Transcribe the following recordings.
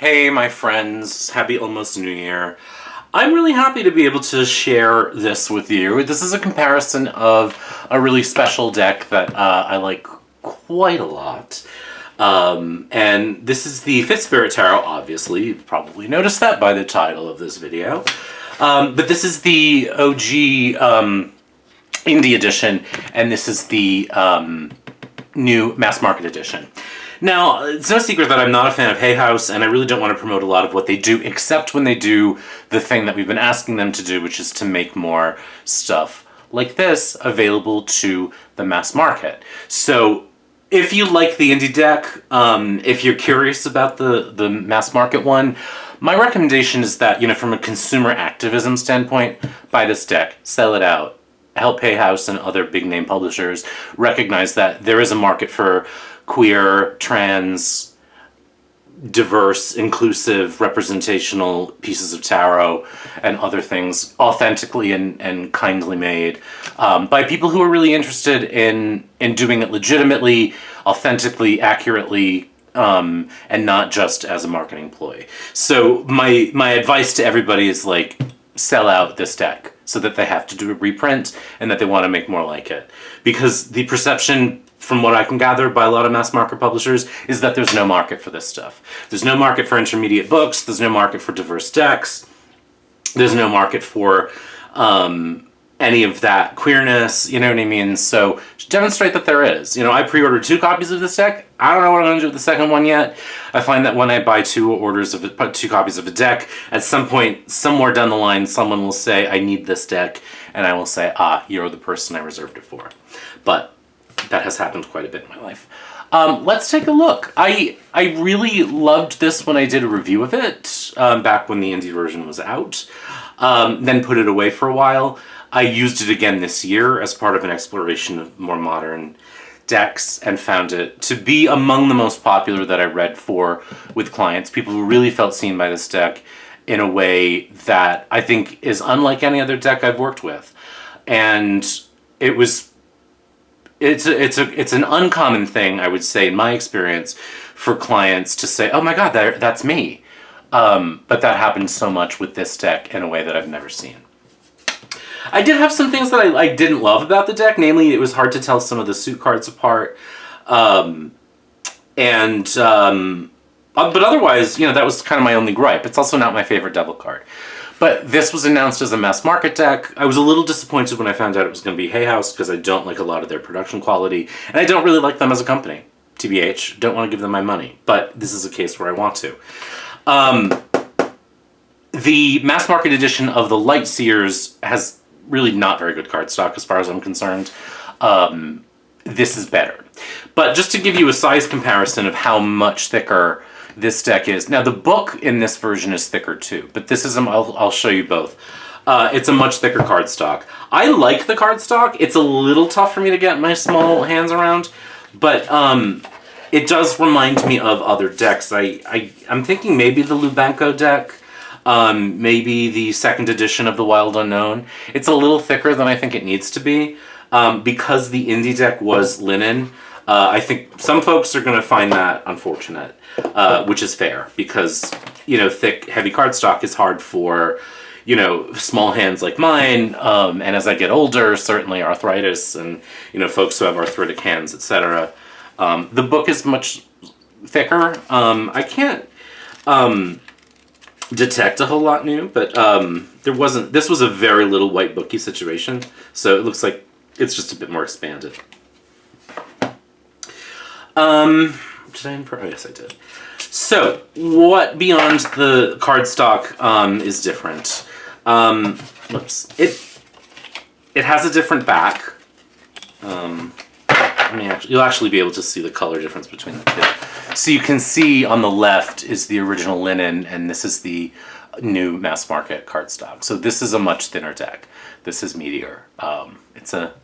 Hey, my friends. Happy almost New Year. I'm really happy to be able to share this with you. This is a comparison of a really special deck that I like quite a lot. And this is the Fifth Spirit Tarot, obviously. You've probably noticed that by the title of this video. But this is the OG Indie edition, and this is the new mass market edition. Now, it's no secret that I'm not a fan of Hay House, and I really don't want to promote a lot of what they do, except when they do the thing that we've been asking them to do, which is to make more stuff like this available to the mass market. So, if you like the indie deck, if you're curious about the mass market one, my recommendation is that, from a consumer activism standpoint, buy this deck, sell it out, help Hay House and other big name publishers recognize that there is a market for queer, trans, diverse, inclusive, representational pieces of tarot and other things authentically and kindly made by people who are really interested in doing it legitimately, authentically, accurately, and not just as a marketing ploy. So my advice to everybody is sell out this deck so that they have to do a reprint and that they want to make more like it. Because the perception, from what I can gather by a lot of mass market publishers, is that there's no market for this stuff. There's no market for intermediate books, there's no market for diverse decks, there's no market for any of that queerness, you know what I mean? So demonstrate that there is. I pre-ordered 2 copies of this deck. I don't know what I'm going to do with the second one yet. I find that when I buy 2 copies of a deck, at some point, somewhere down the line, someone will say, I need this deck, and I will say, you're the person I reserved it for. But that has happened quite a bit in my life. Let's take a look. I really loved this when I did a review of it, back when the indie version was out, then put it away for a while. I used it again this year as part of an exploration of more modern decks and found it to be among the most popular that I read with clients. People who really felt seen by this deck in a way that I think is unlike any other deck I've worked with. And it's an uncommon thing, I would say, in my experience, for clients to say, oh my god, that's me. But that happened so much with this deck in a way that I've never seen. I did have some things that I didn't love about the deck, namely it was hard to tell some of the suit cards apart. But otherwise, that was kind of my only gripe. It's also not my favorite devil card. But this was announced as a mass market deck. I was a little disappointed when I found out it was going to be Hay House because I don't like a lot of their production quality. And I don't really like them as a company. TBH, don't want to give them my money. But this is a case where I want to. The mass market edition of the Light Seers has really not very good cardstock as far as I'm concerned. This is better. But just to give you a size comparison of how much thicker this deck is. Now, the book in this version is thicker too, but this is, I'll show you both. It's a much thicker cardstock. I like the cardstock. It's a little tough for me to get my small hands around, but it does remind me of other decks. I'm thinking maybe the Lubanko deck, maybe the second edition of the Wild Unknown. It's a little thicker than I think it needs to be, because the indie deck was linen. I think some folks are going to find that unfortunate, which is fair, because, thick, heavy cardstock is hard for, small hands like mine, and as I get older, certainly arthritis and, folks who have arthritic hands, etc. The book is much thicker. I can't detect a whole lot new, but this was a very little white booky situation, so it looks like it's just a bit more expanded. Did I infer? Oh, yes, I did. So, what beyond the cardstock is different? Whoops. It has a different back. You'll actually be able to see the color difference between the two. So you can see on the left is the original linen, and this is the new mass market cardstock. So this is a much thinner deck. This is meatier. It's a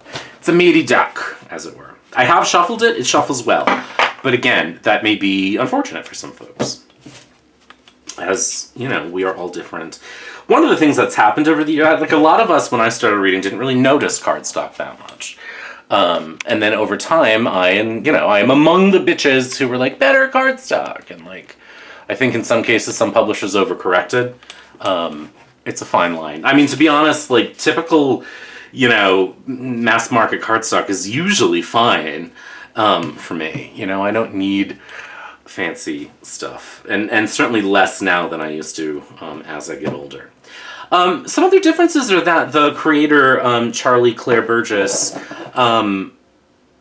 meaty deck, as it were. I have shuffled it. It shuffles well. But again, that may be unfortunate for some folks. As, we are all different. One of the things that's happened over the years, a lot of us when I started reading didn't really notice cardstock that much. And then over time, I am among the bitches who were like, better cardstock. And I think in some cases some publishers overcorrected. It's a fine line. I mean, to be honest, like typical, mass market cardstock is usually fine for me. I don't need fancy stuff, and certainly less now than I used to as I get older. Some other differences are that the creator, Charlie Claire Burgess,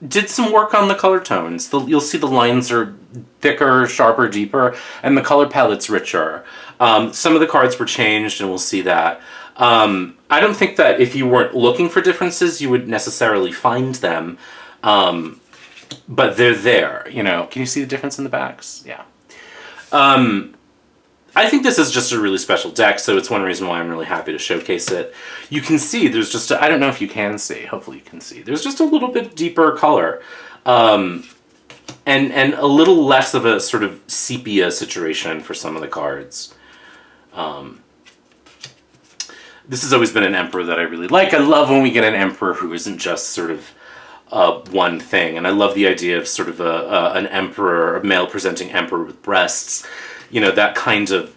did some work on the color tones. You'll see the lines are thicker, sharper, deeper, and the color palette's richer. Some of the cards were changed, and we'll see that. I don't think that if you weren't looking for differences, you would necessarily find them. But they're there, Can you see the difference in the backs? Yeah. I think this is just a really special deck, so it's one reason why I'm really happy to showcase it. You can see there's just I don't know if you can see, hopefully you can see. There's just a little bit deeper color. And a little less of a sort of sepia situation for some of the cards. This has always been an emperor that I really like. I love when we get an emperor who isn't just sort of one thing, and I love the idea of sort of an emperor, a male-presenting emperor with breasts. That kind of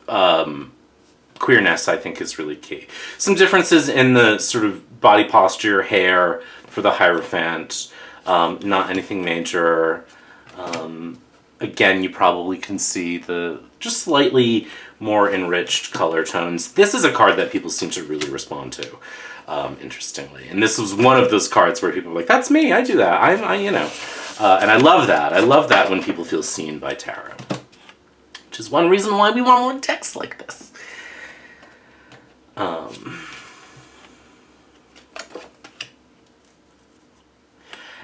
queerness, I think, is really key. Some differences in the sort of body posture, hair for the Hierophant. Not anything major. Again, you probably can see the just slightly more enriched color tones. This is a card that people seem to really respond to, interestingly. And this was one of those cards where people are like, that's me, I do that. And I love that. I love that when people feel seen by tarot. Which is one reason why we want more text like this.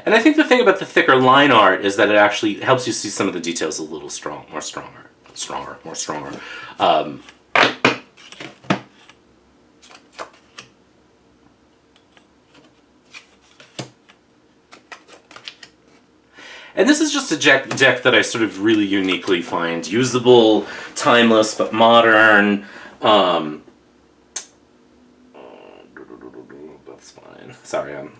And I think the thing about the thicker line art is that it actually helps you see some of the details a little more stronger. And this is just a deck that I sort of really uniquely find usable, timeless, but modern. That's fine. Sorry, I'm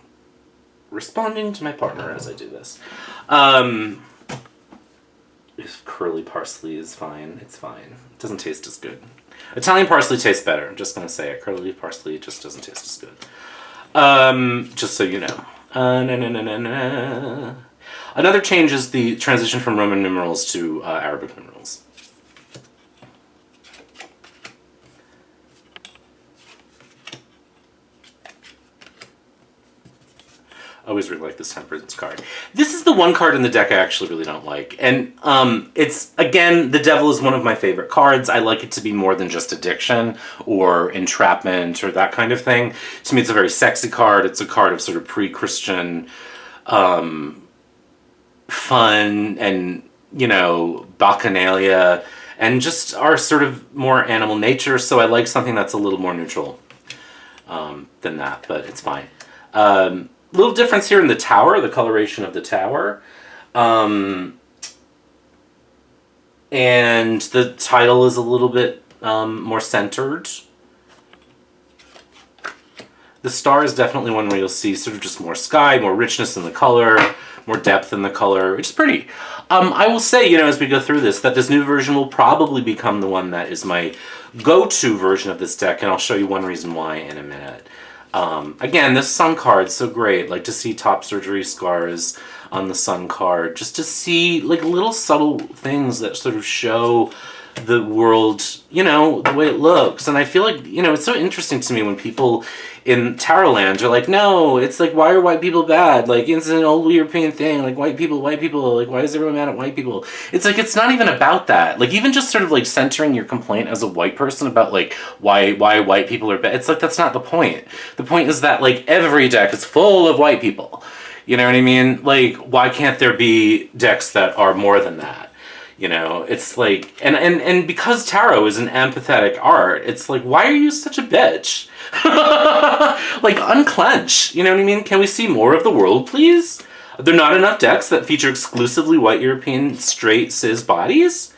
responding to my partner as I do this. If curly parsley is fine, it's fine. It doesn't taste as good. Italian parsley tastes better. I'm just going to say it. Curly parsley just doesn't taste as good. Just so you know. Another change is the transition from Roman numerals to Arabic numerals. I always really like this Temperance card. This is the one card in the deck I actually really don't like. And it's, again, the Devil is one of my favorite cards. I like it to be more than just addiction or entrapment or that kind of thing. To me, it's a very sexy card. It's a card of sort of pre-Christian fun and, bacchanalia and just our sort of more animal nature. So I like something that's a little more neutral than that, but it's fine. Little difference here in the tower, the coloration of the tower. And the title is a little bit more centered. The star is definitely one where you'll see sort of just more sky, more richness in the color, more depth in the color, which is pretty. I will say, as we go through this, that this new version will probably become the one that is my go-to version of this deck, and I'll show you one reason why in a minute. Again, this Sun card's so great. Like to see top surgery scars on the Sun card, just to see like little subtle things that sort of show the world, the way it looks. And I feel like, it's so interesting to me when people in tarot land are like, no, it's like, why are white people bad? Like, it's an old European thing. Like, white people, like, why is everyone mad at white people? It's like, it's not even about that. Like, even just sort of like centering your complaint as a white person about like, why white people are bad. It's like, that's not the point. The point is that like every deck is full of white people. You know what I mean? Like, why can't there be decks that are more than that? It's like, and because tarot is an empathetic art, it's like, why are you such a bitch? Like, unclench, you know what I mean? Can we see more of the world, please? Are there not enough decks that feature exclusively white European straight cis bodies?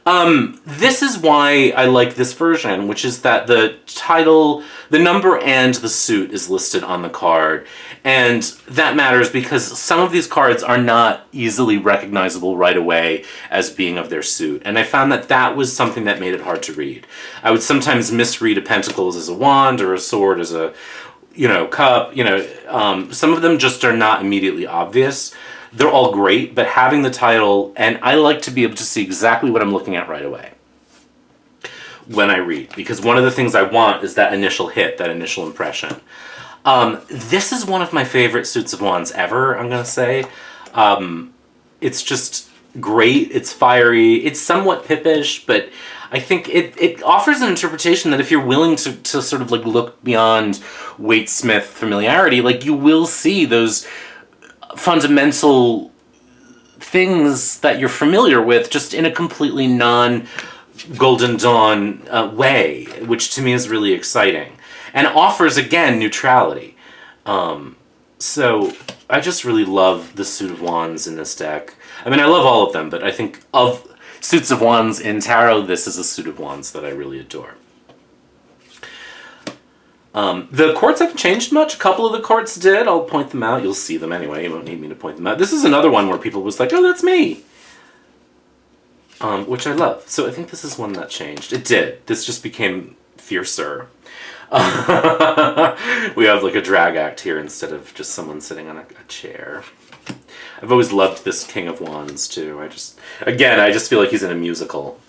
This is why I like this version, which is that the title, the number, and the suit is listed on the card. And that matters because some of these cards are not easily recognizable right away as being of their suit. And I found that that was something that made it hard to read. I would sometimes misread a pentacles as a wand or a sword as a, cup. Some of them just are not immediately obvious. They're all great, but having the title, and I like to be able to see exactly what I'm looking at right away when I read, because one of the things I want is that initial hit, that initial impression. This is one of my favorite suits of wands ever, I'm going to say. It's just great, it's fiery, it's somewhat pippish, but I think it offers an interpretation that if you're willing to sort of like look beyond Waite-Smith familiarity, like you will see those fundamental things that you're familiar with just in a completely non-Golden Dawn way, which to me is really exciting and offers again neutrality. So I just really love the suit of wands in this deck. I mean, I love all of them, but I think of suits of wands in tarot, this is a suit of wands that I really adore. The courts haven't changed much. A couple of the courts did. I'll point them out. You'll see them anyway. You won't need me to point them out. This is another one where people was like, oh, that's me. Which I love. So I think this is one that changed. It did. This just became fiercer. We have like a drag act here instead of just someone sitting on a chair. I've always loved this King of Wands too. I just feel like he's in a musical.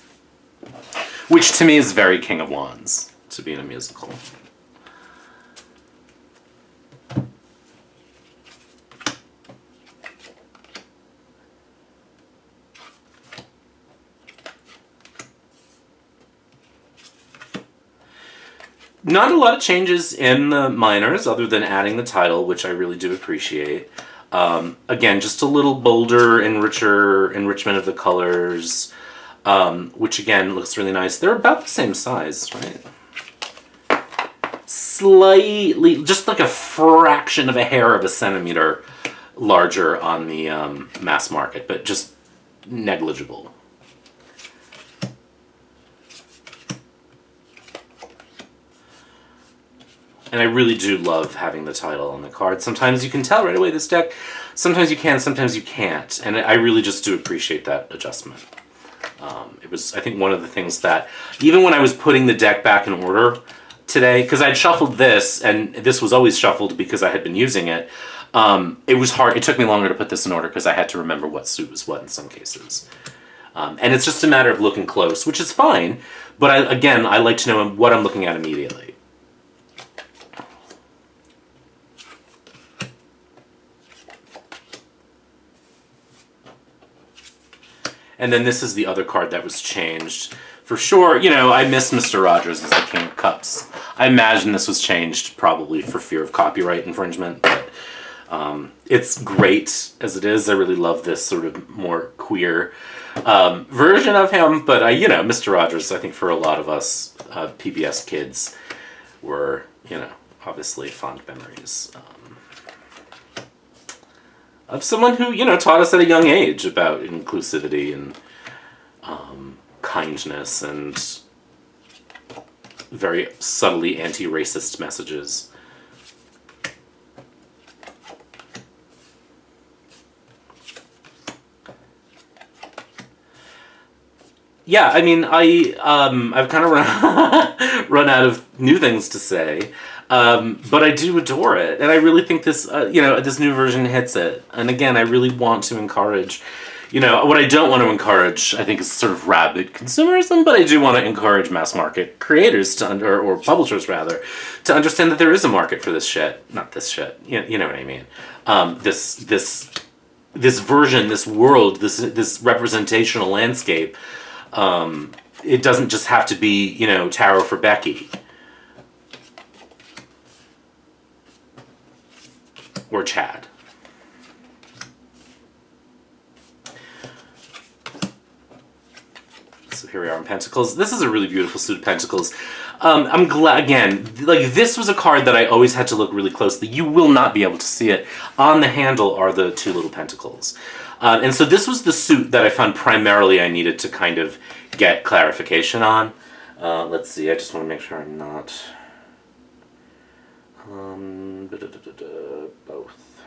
Which to me is very King of Wands, to be in a musical. Not a lot of changes in the minors other than adding the title, which I really do appreciate. Again, just a little bolder, enrichment of the colors, which again looks really nice. They're about the same size, right? Slightly, just like a fraction of a hair of a centimeter larger on the mass market, but just negligible. And I really do love having the title on the card. Sometimes you can tell right away this deck. Sometimes you can, sometimes you can't. And I really just do appreciate that adjustment. It was, I think, one of the things that, even when I was putting the deck back in order today, because I'd shuffled this, and this was always shuffled because I had been using it, it was hard. It took me longer to put this in order because I had to remember what suit was what in some cases. And it's just a matter of looking close, which is fine. But I like to know what I'm looking at immediately. And then this is the other card that was changed. For sure, I miss Mr. Rogers as the King of Cups. I imagine this was changed probably for fear of copyright infringement, but it's great as it is. I really love this sort of more queer version of him, but Mr. Rogers, I think for a lot of us PBS kids were, obviously fond memories. Of someone who, taught us at a young age about inclusivity and kindness and very subtly anti-racist messages. Yeah, I mean, I've kind of run out of new things to say. But I do adore it, and I really think this, this new version hits it. And again, I really want to encourage, what I don't want to encourage, I think, is sort of rabid consumerism, but I do want to encourage mass market creators or publishers rather, to understand that there is a market for this shit. Not this shit, you know what I mean? This version, this world, this representational landscape. It doesn't just have to be, tarot for Becky. Or Chad. So here we are in Pentacles. This is a really beautiful suit of Pentacles. I'm glad, again, like this was a card that I always had to look really closely. You will not be able to see it. On the handle are the two little pentacles. And so this was the suit that I found primarily I needed to kind of get clarification on. Let's see, I just want to make sure I'm not... both.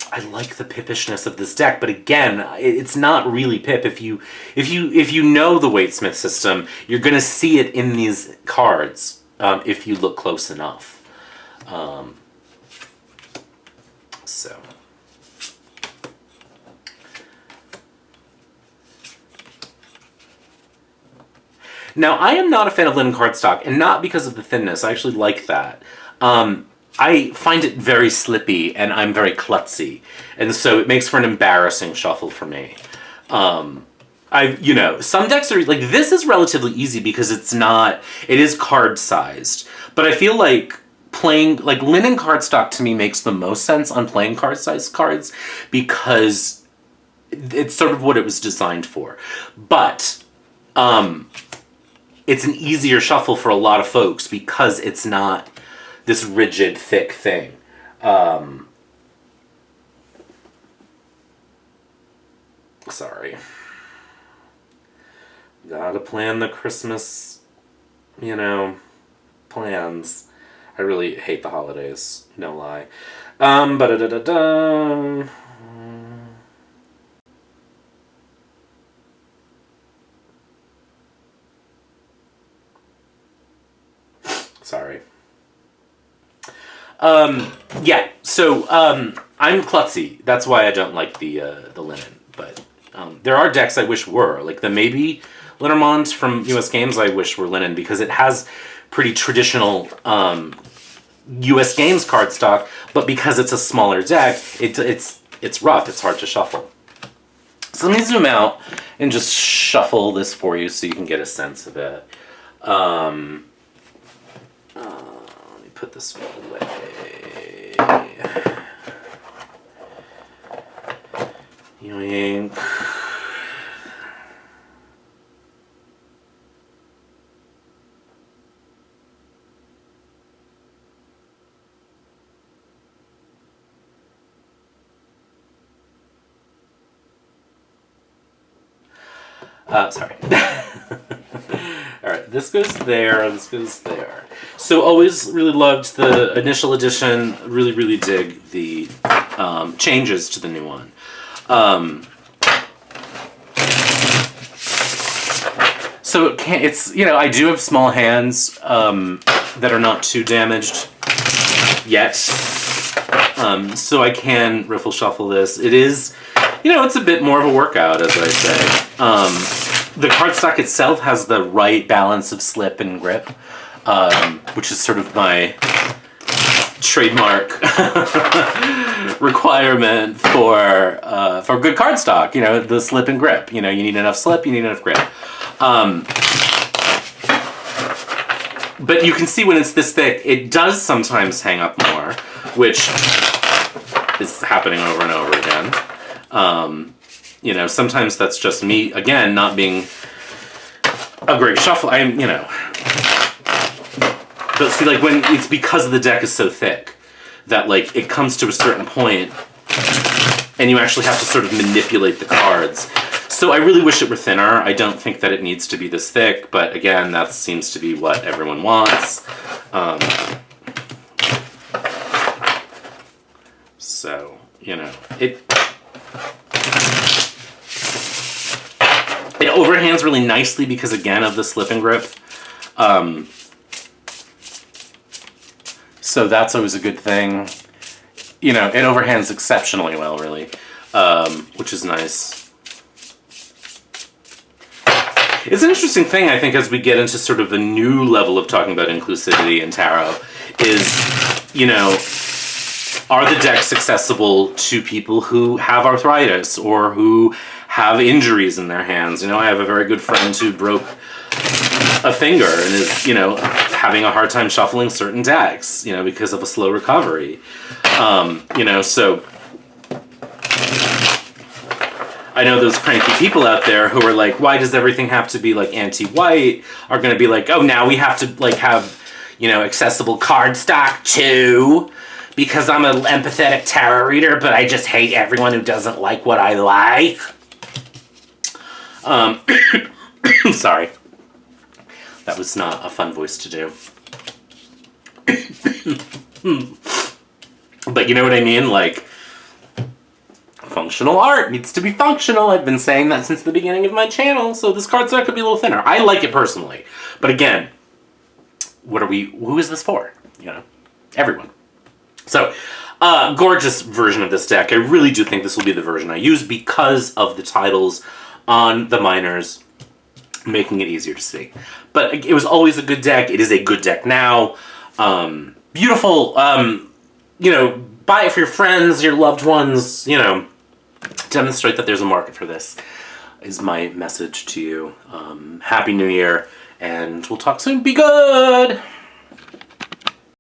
I like the pippishness of this deck, but again, it's not really pip. If you know the Waitsmith system, you're going to see it in these cards if you look close enough. So. Now, I am not a fan of linen cardstock, and not because of the thinness. I actually like that. I find it very slippy, and I'm very klutzy, and so it makes for an embarrassing shuffle for me. Some decks are, like, this is relatively easy because it is card-sized, but I feel like playing, like, linen cardstock to me makes the most sense on playing card-sized cards because it's sort of what it was designed for. But, it's an easier shuffle for a lot of folks because it's not this rigid, thick thing. Sorry. Gotta plan the Christmas, plans. I really hate the holidays, no lie. Ba-da-da-da-da. Sorry. I'm klutzy. That's why I don't like the linen. But there are decks I wish were. Like the maybe Lenormand from US Games I wish were linen because it has pretty traditional US Games cardstock, but because it's a smaller deck, it's rough. It's hard to shuffle. So let me zoom out and just shuffle this for you so you can get a sense of it. Let me put this away. Yoink. Sorry. All right, this goes there, this goes there. So always really loved the initial edition, really, really dig the changes to the new one. So I do have small hands that are not too damaged yet. So I can riffle shuffle this. It is, it's a bit more of a workout, as I say. The cardstock itself has the right balance of slip and grip, which is sort of my trademark requirement for good cardstock. The slip and grip. You need enough slip, you need enough grip. But you can see when it's this thick, it does sometimes hang up more, which is happening over and over again. Sometimes that's just me, again, not being a great shuffler. But see, like, when it's because the deck is so thick that, like, it comes to a certain point and you actually have to sort of manipulate the cards. So I really wish it were thinner. I don't think that it needs to be this thick, but again, that seems to be what everyone wants. It overhands really nicely because, again, of the slip and grip. So that's always a good thing. It overhands exceptionally well, really, which is nice. It's an interesting thing, I think, as we get into sort of a new level of talking about inclusivity in tarot, is, are the decks accessible to people who have arthritis or who have injuries in their hands? I have a very good friend who broke a finger and is, having a hard time shuffling certain decks, because of a slow recovery. So I know those cranky people out there who are like, why does everything have to be like anti-white, are going to be like, oh, now we have to like have, you know, accessible cardstock too, because I'm an empathetic tarot reader, but I just hate everyone who doesn't like what I like. Sorry. That was not a fun voice to do. But you know what I mean? Like, functional art needs to be functional. I've been saying that since the beginning of my channel, so this cardstock could be a little thinner. I like it personally. But again, who is this for? You know, everyone. So, gorgeous version of this deck. I really do think this will be the version I use because of the titles on the minors, making it easier to see. But it was always a good deck. It is a good deck now. Beautiful. You know, buy it for your friends, your loved ones, you know, demonstrate that there's a market for this is my message to you. Happy New Year, and we'll talk soon. Be good!